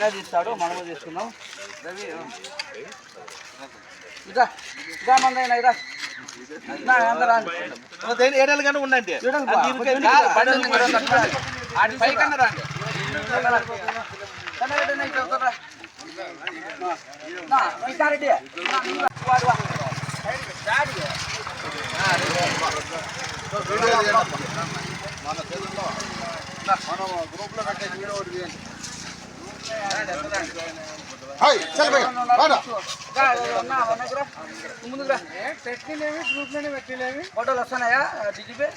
ఆయన తీస్తాడు, మనము తీసుకున్నాం. ఇదా ఇదా మందైనా ఇదా ఏడాది ఉండండి పైకన్నా రండి. మనం గ్రూప్ లో పెట్టే వీడియో ఒకటి తీయండి. ఫోటోలు వస్తున్నాయా డిజిపే?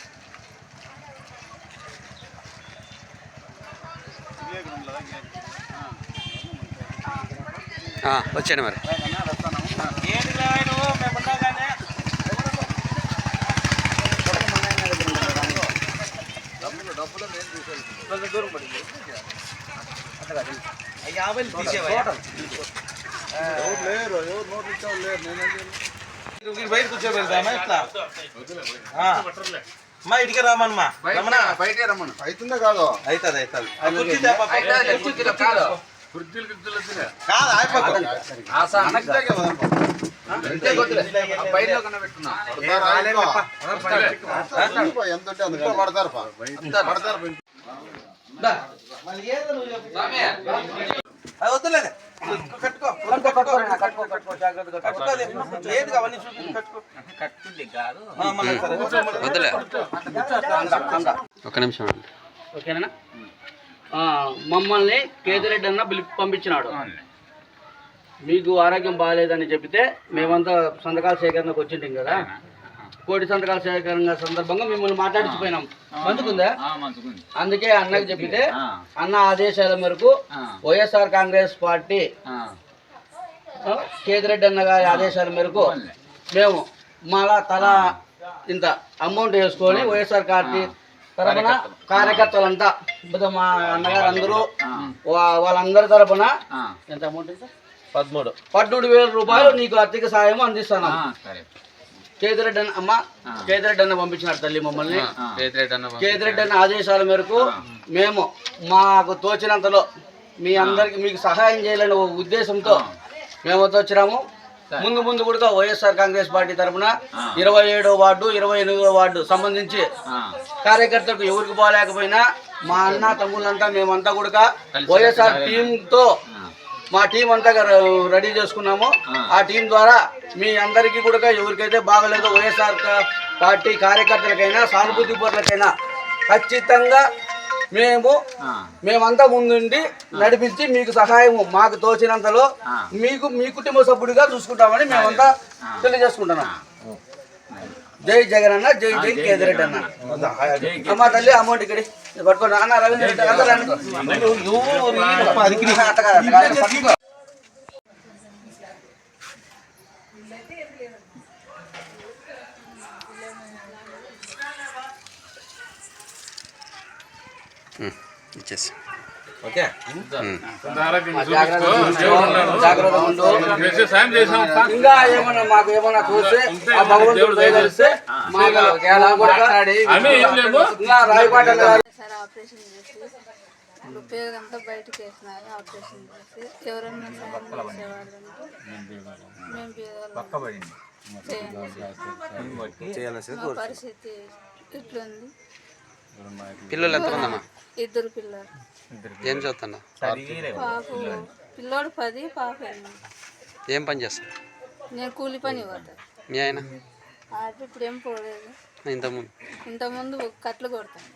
వచ్చాను మరి. దూరం పడింది. లేరు ఎవరు నోట్లు ఇచ్చావు లేరు. నేను బయట కూర్చోబెడతామా ఎట్లా మా ఇటుకే రామమ్మా బయటే రమ్మను. అవుతుందా కాదు? అవుతుంది ఎంత పడతారు పడతారు. వద్దులేదు కట్టుకో ఏది కావాలి వద్దులే ఒక్క నిమిషం. ఓకేనా? మమ్మల్ని కేతిరెడ్డి అన్న పంపించినాడు. మీకు ఆరోగ్యం బాగాలేదని చెప్తే మేమంతా సంతకాల సేకరణకు వచ్చింటాం కదా. కోటి సంతకాల సేకరణ సందర్భంగా మిమ్మల్ని మాట్లాడిచిపోయినాం. మందుకుందా? అందుకే అన్నకి చెప్పితే అన్న ఆదేశాల మేరకు వైఎస్ఆర్ కాంగ్రెస్ పార్టీ కేతిరెడ్డి అన్న గారి ఆదేశాల మేరకు మేము మళ్ళా తలా ఇంత అమౌంట్ వేసుకొని వైఎస్ఆర్ పార్టీ తరఫున కార్యకర్తలంతా మా అన్నగారు అందరూ వాళ్ళందరి తరఫున ఎంత అమౌంట్? 13,000 రూపాయలు నీకు ఆర్థిక సాయం అందిస్తాను. కేతిరెడ్డి అన్న అమ్మ కేతిరెడ్డి అన్న పంపించినాడు తల్లి మమ్మల్ని. కేతిరెడ్డి అన్న ఆదేశాల మేరకు మేము మాకు తోచినంతలో మీ అందరికి మీకు సహాయం చేయాలనే ఉద్దేశంతో మేము వచ్చినాము. ముందు కూడా వైఎస్ఆర్ కాంగ్రెస్ పార్టీ తరఫున 27వ వార్డు 28వ వార్డు సంబంధించి కార్యకర్తలకు ఎవరికి పోలేకపోయినా మా అన్న తమ్ముళ్ళంతా మేమంతా కూడా వైఎస్ఆర్ టీంతో మా టీం అంతా రెడీ చేసుకున్నాము. ఆ టీం ద్వారా మీ అందరికీ కూడా ఎవరికైతే బాగలేదో వైఎస్ఆర్ పార్టీ కార్యకర్తలకైనా సానుభూతి పరులకైనా ఖచ్చితంగా మేమంతా ముందుండి నడిపించి మీకు సహాయము మాకు తోచినంతలో మీకు మీ కుటుంబ సభ్యుడిగా చూసుకుంటామని మేమంతా తెలియజేసుకుంటున్నాం. జై జగన్ అన్న, జై జై కేతిరెడ్డి అన్న. అమ్మ తల్లి అమౌంట్ ఇక్కడ పట్టుకోండి అన్న. రవీంద్ర రెడ్డి ఇచ్చేసి ఇంకా ఏమన్నా మాకు ఏమన్నా చూస్తే ఆ భగవంతుడు దయచేస్తే రాయపాట ఆపరేషన్ చేసి ఉపయోగంతో బయటకు వేసినారు. ఆపరేషన్ చేసి ఎవరన్నా సాయం చేసేవాళ్ళంటే పరిస్థితి ఇట్లుంది. పిల్లలు ఎంతమందమ్మా? 2 పిల్లలు. ఏం చదువుతున్నా? పిల్లోడు 10, పాప 8. ఏం పని చేస్తా? నేను కూలి పని పోతా. మీ ఆయన? ఇప్పుడు ఏం పోలేదు. ఇంతకుముందు కట్లు కొడతాను.